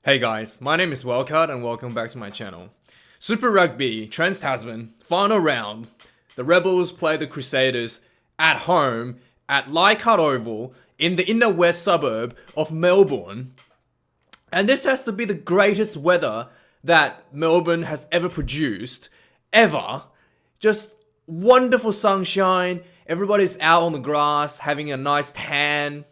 Hey guys, my name is Wildkard and welcome back to my channel. Super Rugby, Trans-Tasman, final round. The Rebels play the Crusaders at home at Wildkard Oval in the inner west suburb of Melbourne. And this has to be the greatest weather that Melbourne has ever produced, ever. Just wonderful sunshine, everybody's out on the grass having a nice tan,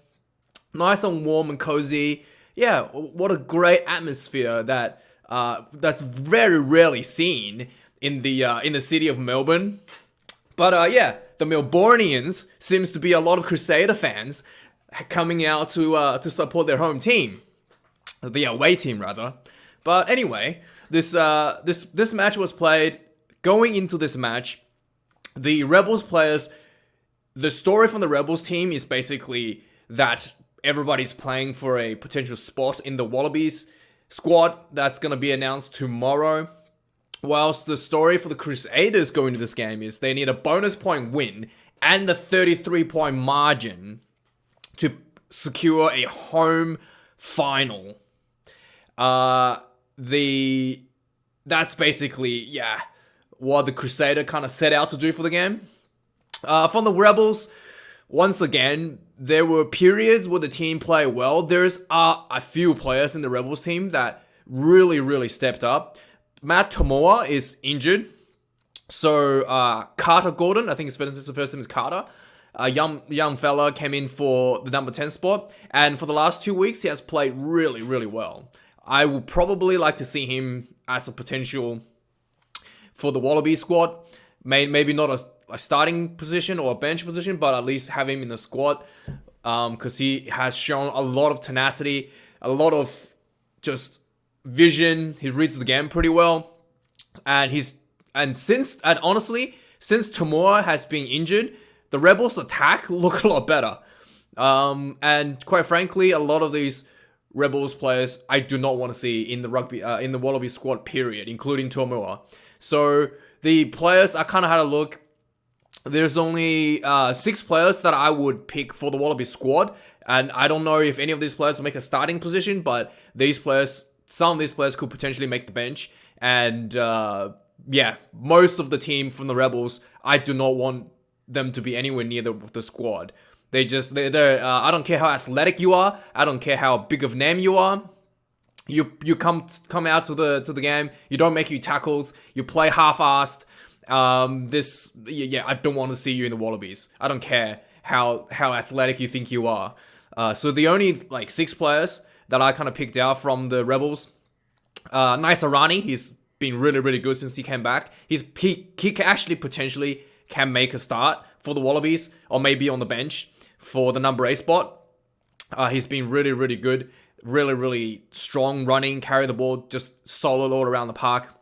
nice and warm and cozy. Yeah, what a great atmosphere that's very rarely seen in the city of Melbourne. But yeah, the Melbournians seems to be a lot of Crusader fans coming out to support their home team, the away team rather. But anyway, this match was played. Going into this match, the Rebels players, the story from the Rebels team is basically that everybody's playing for a potential spot in the Wallabies squad that's going to be announced tomorrow. Whilst the story for the Crusaders going into this game is they need a bonus point win and the 33-point margin to secure a home final. That's basically, what the Crusader kind of set out to do for the game. From the Rebels, once again, there were periods where the team played well. There's a few players in the Rebels team that really stepped up. Matt Tomoa is injured. So Carter Gordon, I think his first name is Carter. A young fella came in for the number 10 spot. And for the last 2 weeks, he has played really well. I would probably like to see him as a potential for the Wallaby squad. Maybe not a starting position or a bench position, but at least have him in the squad because he has shown a lot of tenacity, a lot of just vision. He reads the game pretty well, and honestly, since Tomoa has been injured, the Rebels' attack look a lot better. And quite frankly, a lot of these Rebels players I do not want to see in the Wallaby squad period, including Tomoa. So the players, I kind of had a look. There's only 6 players that I would pick for the Wallaby squad, and I don't know if any of these players will make a starting position, but some of these players could potentially make the bench. And most of the team from the Rebels, I do not want them to be anywhere near the squad. I don't care how athletic you are, I don't care how big of name you are. You come out to the game, you don't make your tackles, you play half-assed. I don't want to see you in the Wallabies. I don't care how athletic you think you are. So the only 6 players that I kind of picked out from the Rebels, Nice Arani, he's been really good since he came back. He actually potentially can make a start for the Wallabies or maybe on the bench for the number 8 spot. He's been really good, really strong running, carry the ball, just solid all around the park.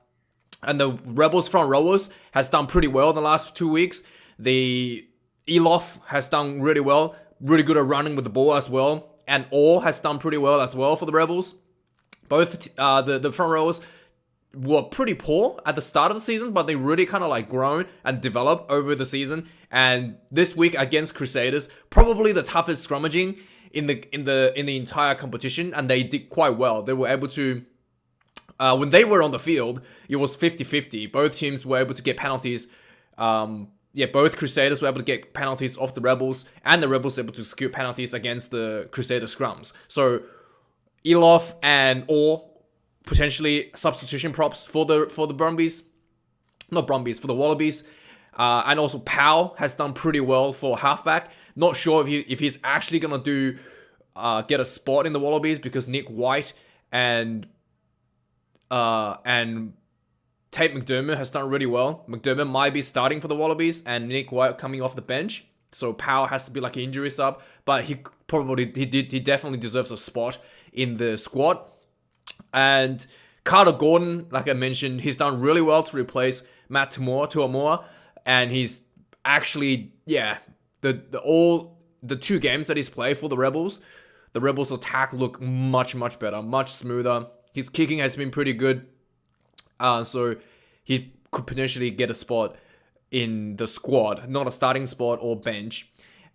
And the Rebels front rowers has done pretty well in the last 2 weeks. The Elof has done really well, really good at running with the ball as well. And Orr has done pretty well as well for the Rebels. Both the front rowers were pretty poor at the start of the season, but they really kind of grown and developed over the season. And this week against Crusaders, probably the toughest scrummaging in the entire competition, and they did quite well. They were able to. When they were on the field, it was 50-50. Both teams were able to get penalties. Both Crusaders were able to get penalties off the Rebels, and the Rebels were able to secure penalties against the Crusader scrums. So, Elof and Orr, potentially substitution props for the Brumbies. Not Brumbies, for the Wallabies. And also Powell has done pretty well for halfback. Not sure if he's actually going to get a spot in the Wallabies because Nick White and Tate McDermott has done really well. McDermott might be starting for the Wallabies and Nick White coming off the bench. So Powell has to be an injury sub, but he definitely deserves a spot in the squad. And Carter Gordon, like I mentioned, he's done really well to replace Matt Tomoa, and he's actually the 2 games that he's played for the Rebels attack look much better, much smoother. His kicking has been pretty good. So he could potentially get a spot in the squad, not a starting spot or bench.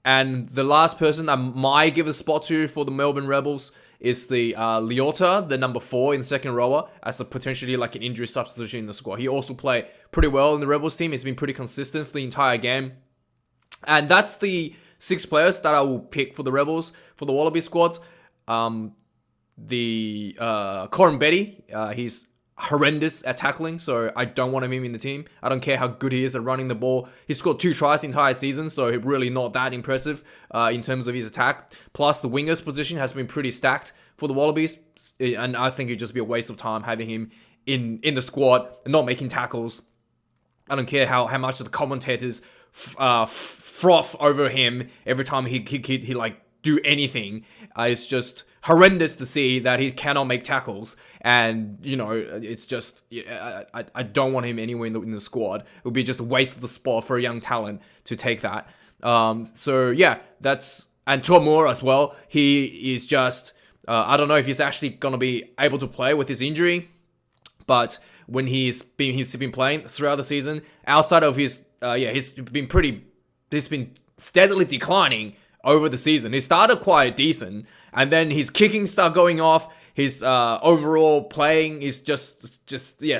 And the last person I might give a spot to for the Melbourne Rebels is the Leota, the number 4 in the second rower, as a potentially like an injury substitution in the squad. He also played pretty well in the Rebels team. He's been pretty consistent for the entire game. And that's the 6 players that I will pick for the Rebels, for the Wallaby squads. Corin Betty, he's horrendous at tackling, so I don't want him in the team. I don't care how good he is at running the ball. He scored 2 tries the entire season, so really not that impressive in terms of his attack. Plus, the wingers position has been pretty stacked for the Wallabies, and I think it'd just be a waste of time having him in the squad and not making tackles. I don't care how much of the commentators froth over him every time he like do anything. It's just horrendous to see that he cannot make tackles, and it's just I don't want him anywhere in the squad. It would be just a waste of the spot for a young talent to take that. So yeah, that's, and Tuamura as well. He is just I don't know if he's actually gonna be able to play with his injury, but when he's been playing throughout the season, outside of his he's been steadily declining over the season. He started quite decent, and then his kicking started going off. His overall playing is just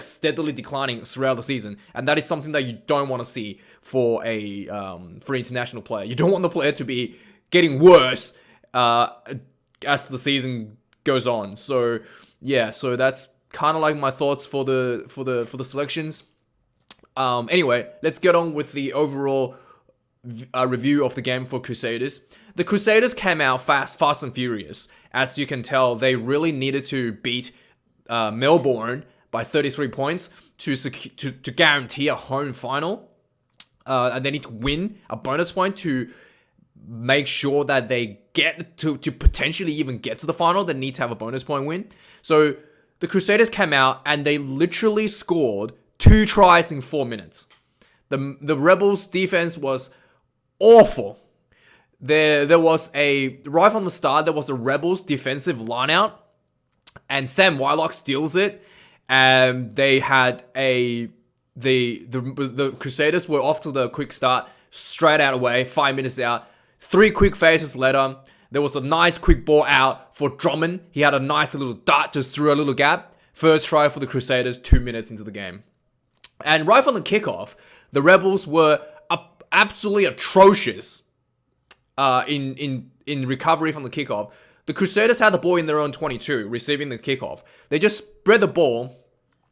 steadily declining throughout the season, and that is something that you don't want to see for an international player. You don't want the player to be getting worse as the season goes on. So yeah, so that's kind of like my thoughts for the selections. Anyway, let's get on with the overall review of the game for Crusaders. The Crusaders came out fast and furious. As you can tell, they really needed to beat Melbourne by 33 points to guarantee a home final. And they need to win a bonus point to make sure that they get to potentially even get to the final. They need to have a bonus point win. So the Crusaders came out and they literally scored 2 tries in 4 minutes. The Rebels defense was awful. There was right from the start, there was a Rebels defensive lineout, and Sam Whitelock steals it, and they had the Crusaders were off to the quick start, straight out away, 5 minutes out. 3 quick phases later, there was a nice quick ball out for Drummond. He had a nice little dart just through a little gap. First try for the Crusaders 2 minutes into the game. And right from the kickoff, the Rebels were absolutely atrocious in recovery from the kickoff. The Crusaders had the ball in their own 22, receiving the kickoff. They just spread the ball,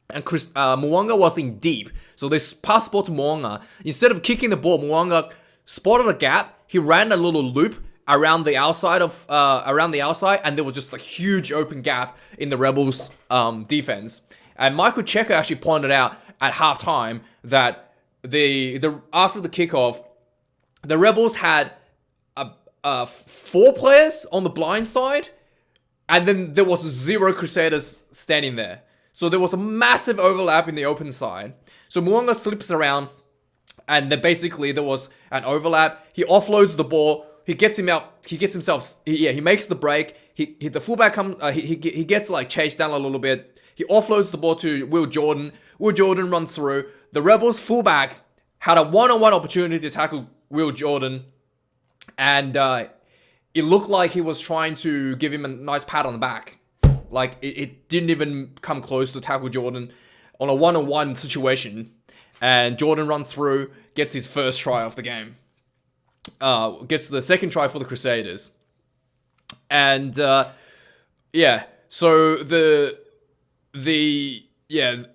and Mo'unga was in deep. So they passed the ball to Mo'unga. Instead of kicking the ball, Mo'unga spotted a gap. He ran a little loop around the outside, and there was just a huge open gap in the Rebels' defense. And Michael Checker actually pointed out at halftime that after the kickoff, the Rebels had 4 players on the blind side, and then there was 0 Crusaders standing there. So there was a massive overlap in the open side. So Mo'unga slips around, and then basically there was an overlap. He offloads the ball. He makes the break. The fullback comes. He gets like chased down a little bit. He offloads the ball to Will Jordan. Will Jordan runs through. The Rebels fullback had a one-on-one opportunity to tackle Will Jordan, and it looked like he was trying to give him a nice pat on the back. Like it didn't even come close to tackle Jordan on a one-on-one situation. And Jordan runs through, gets his first try of the game. Gets the second try for the Crusaders. And so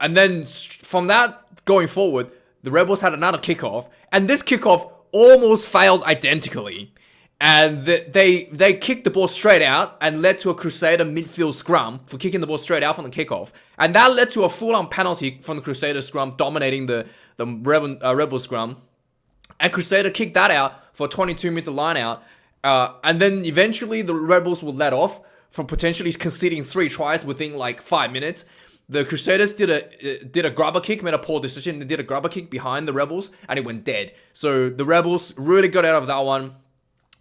and then from that going forward, the Rebels had another kickoff, and this kickoff almost failed identically. And they kicked the ball straight out and led to a Crusader midfield scrum for kicking the ball straight out from the kickoff. And that led to a full-on penalty from the Crusader scrum, dominating the Rebel scrum. And Crusader kicked that out for a 22-meter line out. And then eventually the Rebels were let off from potentially conceding 3 tries within like 5 minutes. The Crusaders did a grubber kick, made a poor decision. They did a grubber kick behind the Rebels, and it went dead. So the Rebels really got out of that one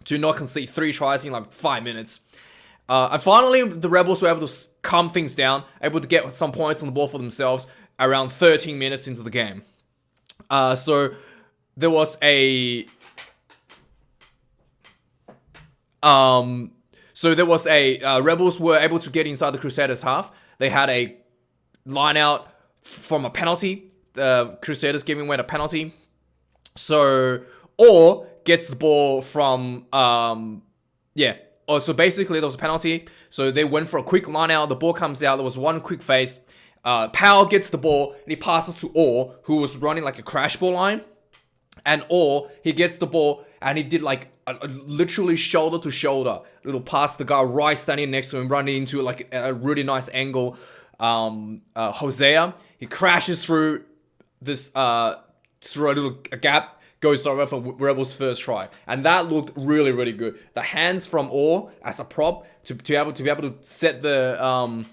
to not concede 3 tries in like 5 minutes. And finally, the Rebels were able to calm things down, able to get some points on the ball for themselves around 13 minutes into the game. So there was So there was a Rebels were able to get inside the Crusaders half. They had a line out from a penalty. The Crusaders giving away a penalty. So or gets the ball from so basically there was a penalty. So they went for a quick line out. The ball comes out. There was one quick face. Powell gets the ball and he passes to Orr, who was running like a crash ball line. And Orr, he gets the ball and he did like a literally shoulder to shoulder little pass. The guy right standing next to him, running into like a really nice angle. Hosea, he crashes through this through a gap, goes over for Rebels' first try, and that looked really, really good. The hands from Orr as a prop to be able to set the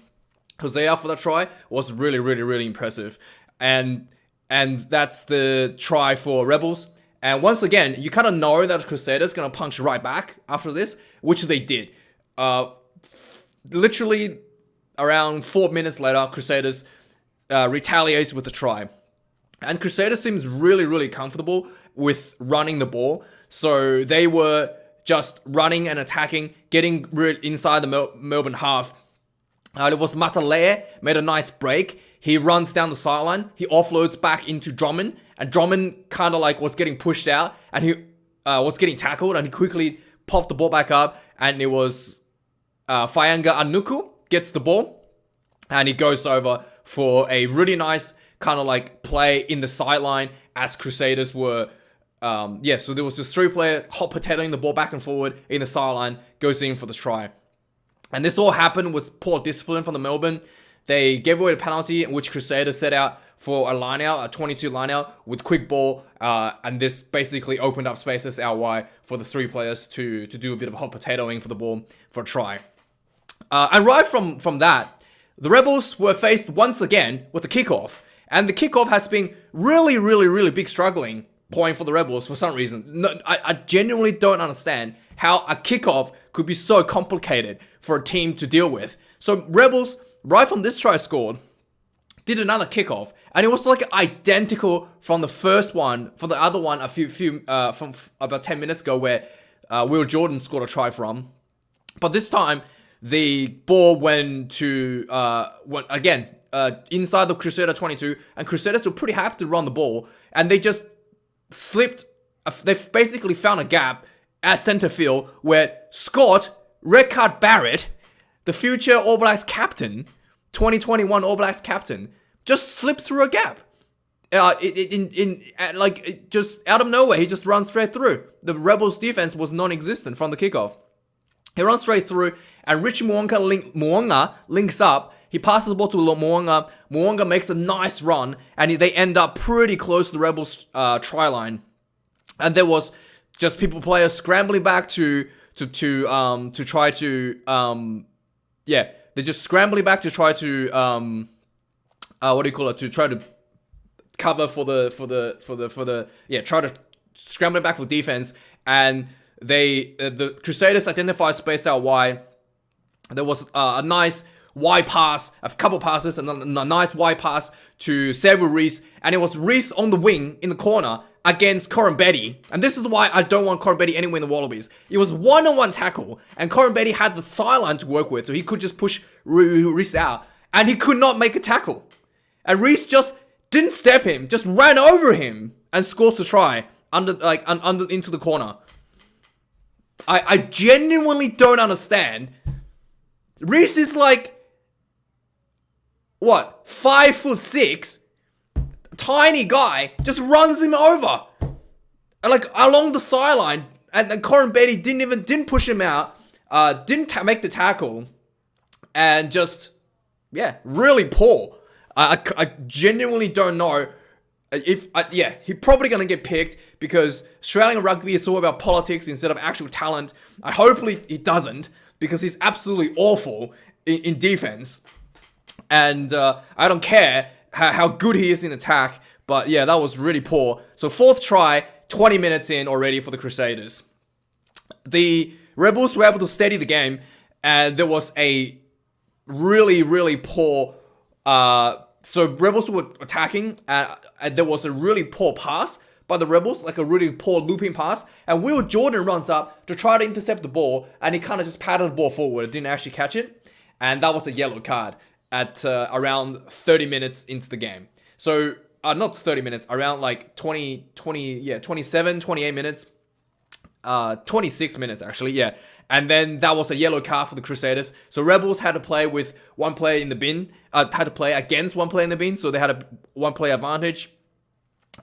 Hosea for that try was really, really, really impressive, and that's the try for Rebels. And once again, you kind of know that Crusaders gonna punch right back after this, which they did. Literally around 4 minutes later, Crusaders retaliates with the try. And Crusaders seems really, really comfortable with running the ball. So they were just running and attacking, getting inside the Melbourne half. It was Matalea, made a nice break. He runs down the sideline. He offloads back into Drummond. And Drummond kind of like was getting pushed out. And he was getting tackled. And he quickly popped the ball back up. And it was Fayanga Anuku gets the ball. And he goes over for a really nice kind of like play in the sideline as Crusaders were, so there was this 3-player hot potatoing the ball back and forward in the sideline, goes in for the try. And this all happened with poor discipline from the Melbourne. They gave away the penalty, in which Crusaders set out for a line out, a 22 line out with quick ball, and this basically opened up spaces out wide for the 3 players to do a bit of hot potatoing for the ball for a try. And right from that, the Rebels were faced once again with the kickoff. And the kickoff has been really, really, really big struggling point for the Rebels for some reason. No, I genuinely don't understand how a kickoff could be so complicated for a team to deal with. So Rebels, right from this try scored, did another kickoff, and it was like identical from the first one, for the other one from about 10 minutes ago, where Will Jordan scored a try from. But this time, the ball went to inside the Crusader 22, and Crusaders were pretty happy to run the ball, and they just slipped. They basically found a gap at center field where Scott Redcard Barrett, the future All Blacks captain, 2021 All Blacks captain, just slipped through a gap. Just out of nowhere, he just runs straight through. The Rebels defense was non-existent from the kickoff. He runs straight through, and Richie Mo'unga links up. He passes the ball to Mo'unga. Mo'unga makes a nice run, and they end up pretty close to the Rebels' try line. And there was just players scrambling back to try to they're just scrambling back to try to to try to cover try to scrambling back for defense. And the Crusaders identify space out wide. There was a nice wide pass, a couple passes, and a nice wide pass to Sevu Reece, and it was Reece on the wing in the corner against Corin Betty. And this is why I don't want Corin Betty anywhere in the Wallabies. It was one-on-one tackle, and Corin Betty had the sideline to work with, so he could just push Reece out, and he could not make a tackle. And Reece just didn't step him, just ran over him and scores a try under into the corner. I genuinely don't understand. Reece is like, what, 5'6", tiny guy, just runs him over, like along the sideline, and Corin Betty didn't push him out, didn't make the tackle, and just, really poor. I genuinely don't know if, he's probably gonna get picked because Australian rugby is all about politics instead of actual talent. Hopefully he doesn't, because he's absolutely awful in defense. And I don't care how good he is in attack, but that was really poor. So 4th try, 20 minutes in already for the Crusaders. The Rebels were able to steady the game, and there was a really, really poor... so Rebels were attacking, and there was a really poor pass by the Rebels, like a really poor looping pass. And Will Jordan runs up to try to intercept the ball, and he kind of just patted the ball forward. It didn't actually catch it. And that was a yellow card at around 30 minutes into the game. So, not 30 minutes, around like 27, 28 minutes. 26 minutes actually, yeah. And then that was a yellow card for the Crusaders. So Rebels had to play with one player in the bin, had to play against one player in the bin, so they had a one player advantage.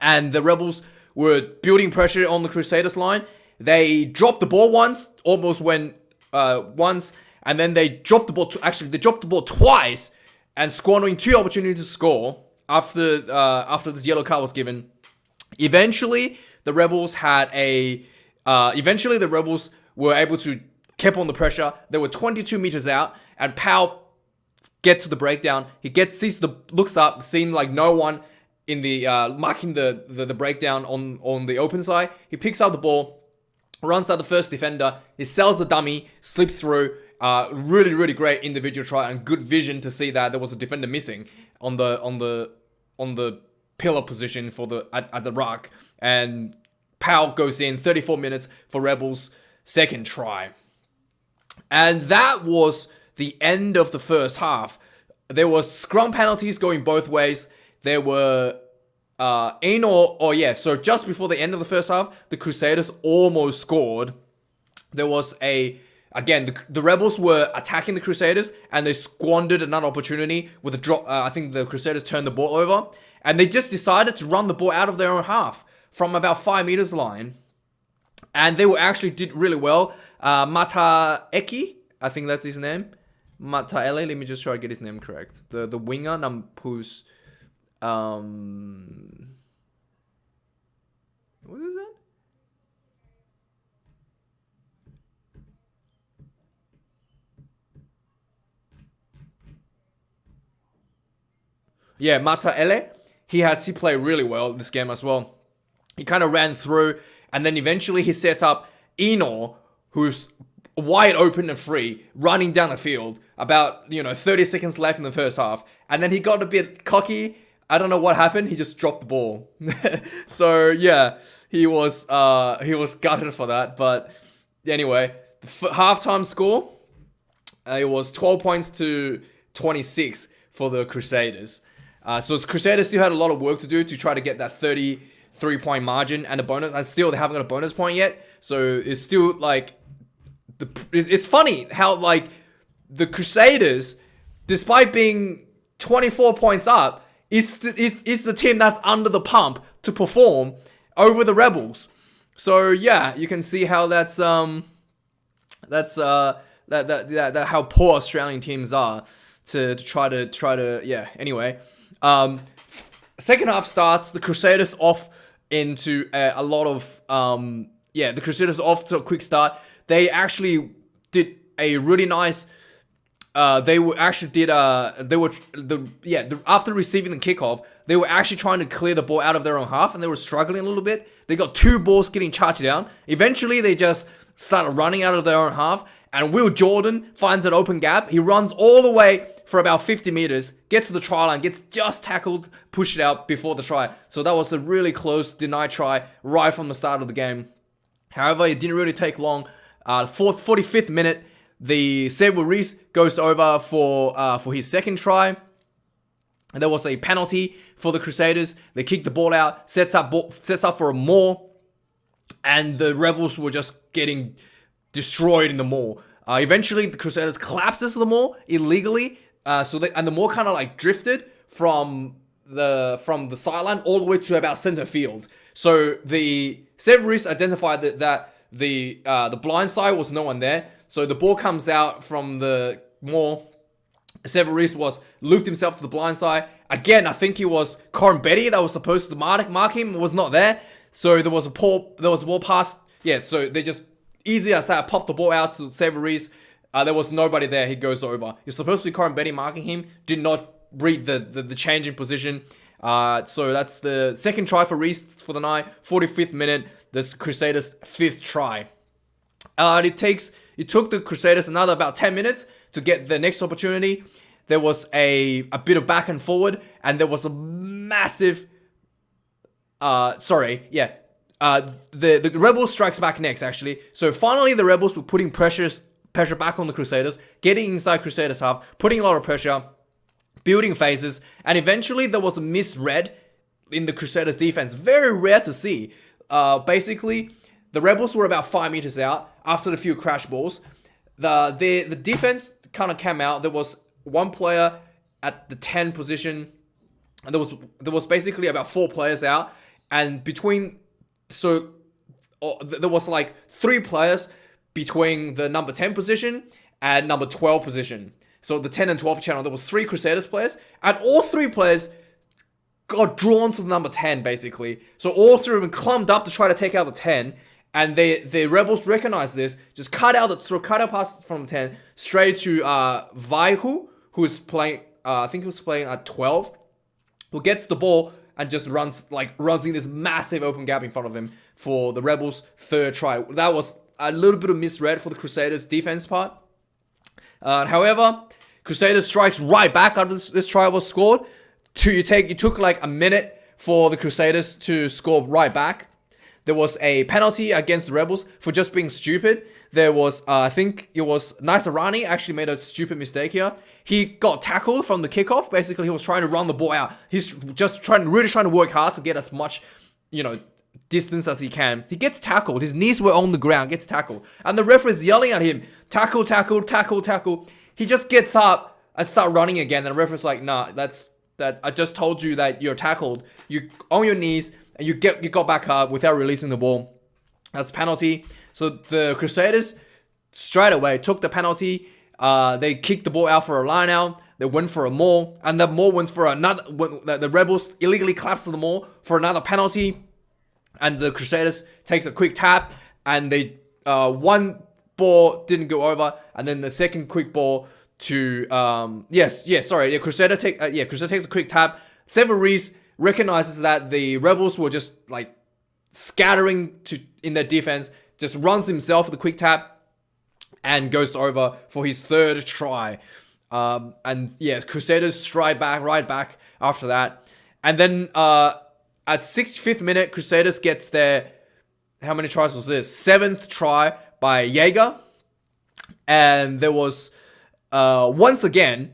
And the Rebels were building pressure on the Crusaders line. They dropped the ball once, almost went once, and then they dropped the ball. They dropped the ball twice, and squandering 2 opportunities to score after this yellow card was given. Eventually, the Rebels were able to keep on the pressure. They were 22 meters out, and Powell gets to the breakdown. He looks up, seeing like no one in the marking the breakdown on the open side. He picks up the ball, runs out the first defender. He sells the dummy, slips through. Really, really great individual try and good vision to see that there was a defender missing on the pillar position at the ruck, and Powell goes in 34 minutes for Rebels' second try. And that was the end of the first half. There was scrum penalties going both ways. There were so just before the end of the first half, the Crusaders almost scored. There was the Rebels were attacking the Crusaders, and they squandered another opportunity with a drop. I think the Crusaders turned the ball over, and they just decided to run the ball out of their own half from about 5 meters line. And they actually did really well. Mataeki, I think that's his name. Mataele, let me just try to get his name correct. The winger, who's... what is that? Yeah, Mataele. He played really well this game as well. He kind of ran through, and then eventually he set up Eno, who's wide open and free, running down the field. About 30 seconds left in the first half, and then he got a bit cocky. I don't know what happened. He just dropped the ball. So yeah, he was gutted for that. But anyway, the halftime score, it was 12 points to 26 for the Crusaders. So the Crusaders still had a lot of work to do to try to get that 33-point margin and a bonus. And still, they haven't got a bonus point yet. So it's still like it's funny how like the Crusaders, despite being 24 points up, it's the team that's under the pump to perform over the Rebels. So yeah, you can see how that's how poor Australian teams are to try to yeah. Anyway, second half starts. The Crusaders off into a lot of the Crusaders off to a quick start. They actually did a really nice. After receiving the kickoff, they were actually trying to clear the ball out of their own half, and they were struggling a little bit. They got 2 balls getting charged down. Eventually, they just started running out of their own half, and Will Jordan finds an open gap. He runs all the way for about 50 meters, gets to the try line, gets just tackled, pushed it out before the try. So that was a really close denied try right from the start of the game. However, it didn't really take long. 45th minute, the Sable Reese goes over for his second try. And there was a penalty for the Crusaders. They kick the ball out, sets up for a maul, and the Rebels were just getting destroyed in the maul. Eventually, the Crusaders collapses the maul illegally. The maul kind of like drifted from the sideline all the way to about center field. So the Sable Reese identified that the blind side was no one there. So the ball comes out from the maul. Severis was looped himself to the blind side. Again, I think it was Corin Betty that was supposed to mark him, was not there. So there was a ball pass. Yeah, so they just easy as that popped the ball out to Severis. There was nobody there. He goes over. You're supposed to be Corin Betty marking him. Did not read the change in position. So that's the second try for Reese for the night. 45th minute. The Crusaders' 5th try. It took the Crusaders another about 10 minutes to get the next opportunity. There was a bit of back and forward, and there was a massive The Rebels strikes back next, actually. So finally, the Rebels were putting pressure back on the Crusaders, getting inside Crusaders half, putting a lot of pressure, building phases, and eventually there was a misread in the Crusaders defense. Very rare to see. Basically, the Rebels were about 5 meters out after the few crash balls. The defense kind of came out. There was one player at the 10 position, and there was basically about 4 players out, and there was like 3 players between the number 10 position and number 12 position. So the 10 and 12 channel, there was 3 Crusaders players, and all 3 players got drawn to the number 10, basically. So all 3 of them clumped up to try to take out the 10, and the Rebels recognized this, just cut out pass from 10 straight to Vaihu, who's playing, I think he was playing at 12, who gets the ball and just runs in this massive open gap in front of him for the Rebels' 3rd try. That was a little bit of misread for the Crusaders' defense part. However, Crusaders strikes right back after this try was scored. It took like a minute for the Crusaders to score right back. There was a penalty against the Rebels for just being stupid. There was, I think it was Naisarani actually made a stupid mistake here. He got tackled from the kickoff. Basically, he was trying to run the ball out. He's just really trying to work hard to get as much, distance as he can. He gets tackled. His knees were on the ground, gets tackled. And the referee is yelling at him, tackle, tackle, tackle, tackle. He just gets up and start running again. And the referee's like, nah, that I just told you that you're tackled. You on your knees and you got back up without releasing the ball. That's penalty. So the Crusaders straight away took the penalty. They kicked the ball out for a line out. They went for a maul, and the maul went for another. The Rebels illegally collapsed the maul for another penalty, and the Crusaders takes a quick tap, and they one ball didn't go over, and then the second quick ball to Crusader takes a quick tap. Severies recognizes that the Rebels were just like scattering in their defense, just runs himself with a quick tap and goes over for his 3rd try. Crusaders strike back right back after that. And then at 65th minute, Crusaders gets their, how many tries was this? 7th try by Jaeger. And there was once again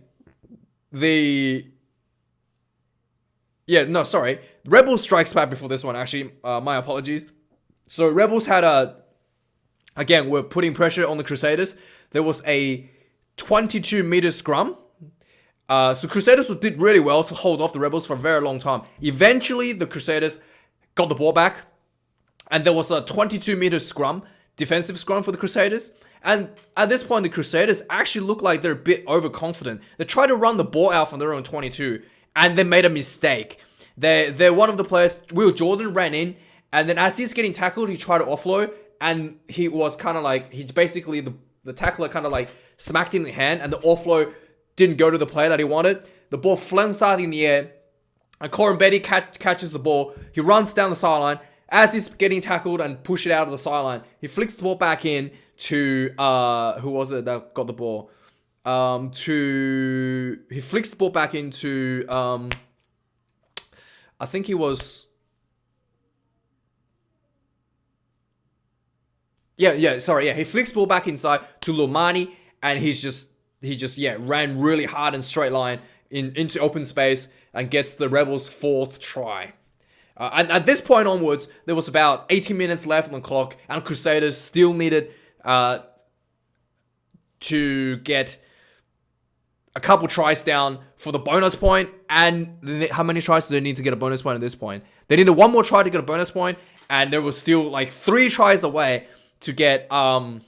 Rebels strikes back before this one, actually. My apologies. So Rebels had we're putting pressure on the Crusaders. There was a 22-meter scrum. So Crusaders did really well to hold off the Rebels for a very long time. Eventually, the Crusaders got the ball back, and there was a 22-meter scrum, defensive scrum for the Crusaders. And at this point, the Crusaders actually look like they're a bit overconfident. They tried to run the ball out from their own 22, and they made a mistake. They're one of the players, Will Jordan, ran in, and then as he's getting tackled, he tried to offload, and he was kind of like, the tackler kind of like smacked him in the hand, and the offload didn't go to the player that he wanted. The ball flings out in the air, and Corin Betty catches the ball. He runs down the sideline. As he's getting tackled and pushed out of the sideline, he flicks the ball back in to, who was it that got the ball? He flicks the ball back into, I think he was, he flicks the ball back inside to Lomani, and he just ran really hard and straight line into open space and gets the Rebels' 4th try. And at this point onwards, there was about 18 minutes left on the clock, and Crusaders still needed to get a couple tries down for the bonus point. And how many tries do they need to get a bonus point at this point? They needed one more try to get a bonus point, and there was still like 3 tries away to get the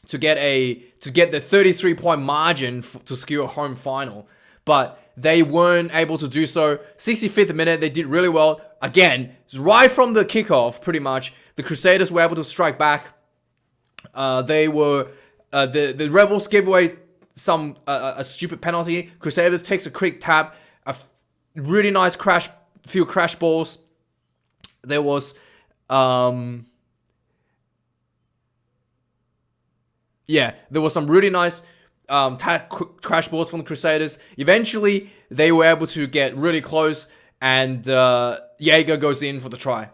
33-point margin to secure a home final. But they weren't able to do so. 65th minute, they did really well. Again, right from the kickoff, pretty much, the Crusaders were able to strike back. The Rebels gave away a stupid penalty. Crusaders takes a quick tap, really nice few crash balls. There was there was some really nice crash balls from the Crusaders. Eventually, they were able to get really close, and Jaeger goes in for the try.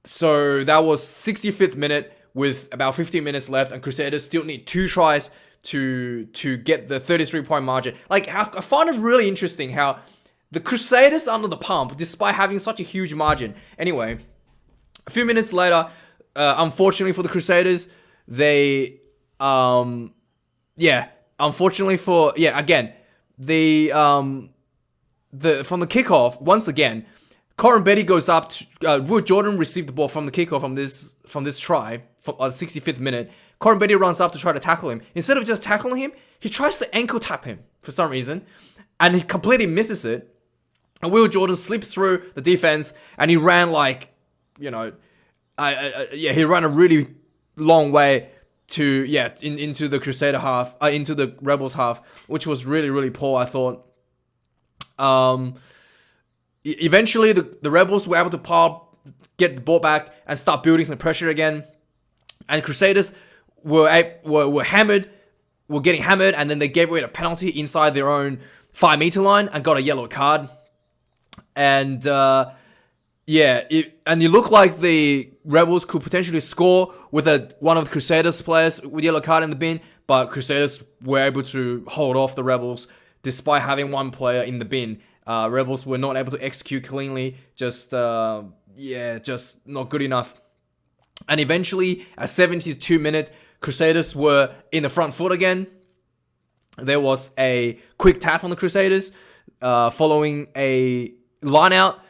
So that was 65th minute with about 15 minutes left, and Crusaders still need 2 tries to get the 33-point margin. Like, I find it really interesting how the Crusaders under the pump, despite having such a huge margin. Anyway, a few minutes later, unfortunately for the Crusaders, they, unfortunately for, again, from the kickoff, once again, Corin Betty goes up to, Will Jordan received the ball from the kickoff from this try, from 65th minute. Corin Betty runs up to try to tackle him. Instead of just tackling him, he tries to ankle tap him for some reason, and he completely misses it. And Will Jordan slips through the defense, and he ran like, he ran a really long way to, into the Crusader half, into the Rebels half, which was really, really poor, I thought. Eventually, the Rebels were able to get the ball back and start building some pressure again. And Crusaders were hammered, were getting hammered, and then they gave away a penalty inside their own 5-meter line and got a yellow card. And it looked like the Rebels could potentially score with one of the Crusaders players with yellow card in the bin, but Crusaders were able to hold off the Rebels despite having one player in the bin. Rebels were not able to execute cleanly, just not good enough. And eventually, at 72 minute, Crusaders were in the front foot again. There was a quick tap on the Crusaders, following a line out.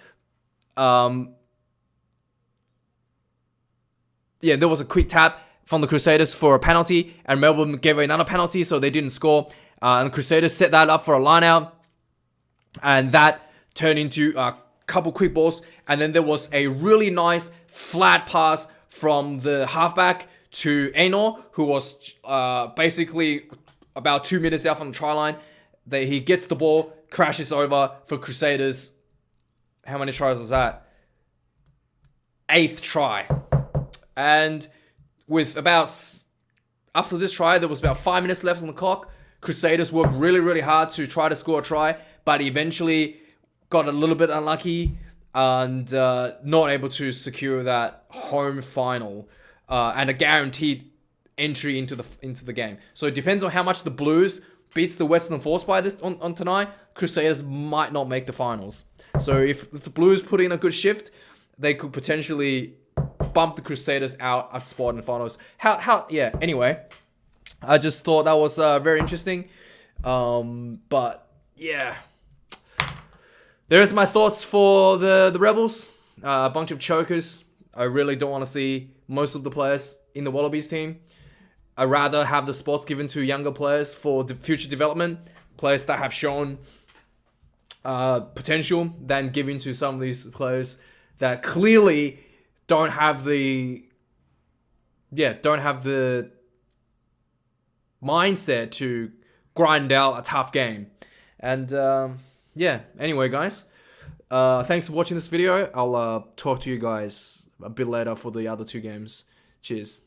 There was a quick tap from the Crusaders for a penalty, and Melbourne gave away another penalty, so they didn't score. And the Crusaders set that up for a line out, and that turned into a couple quick balls. And then there was a really nice flat pass from the halfback to Anor, who was basically about 2 meters out from the try line. He gets the ball, crashes over for Crusaders. How many tries was that? 8th try. And after this try, there was about 5 minutes left on the clock. Crusaders worked really, really hard to try to score a try, but eventually got a little bit unlucky and not able to secure that home final and a guaranteed entry into the game. So it depends on how much the Blues beats the Western Force by this on tonight. Crusaders might not make the finals. So if the Blues put in a good shift, they could potentially bump the Crusaders out a spot in the finals. Anyway, I just thought that was very interesting. But yeah, there's my thoughts for the Rebels. A bunch of chokers. I really don't want to see most of the players in the Wallabies team. I'd rather have the spots given to younger players for the future development, players that have shown potential, than giving to some of these players that clearly don't have the mindset to grind out a tough game. And anyway, guys, thanks for watching this video. I'll talk to you guys a bit later for the other 2 games. Cheers.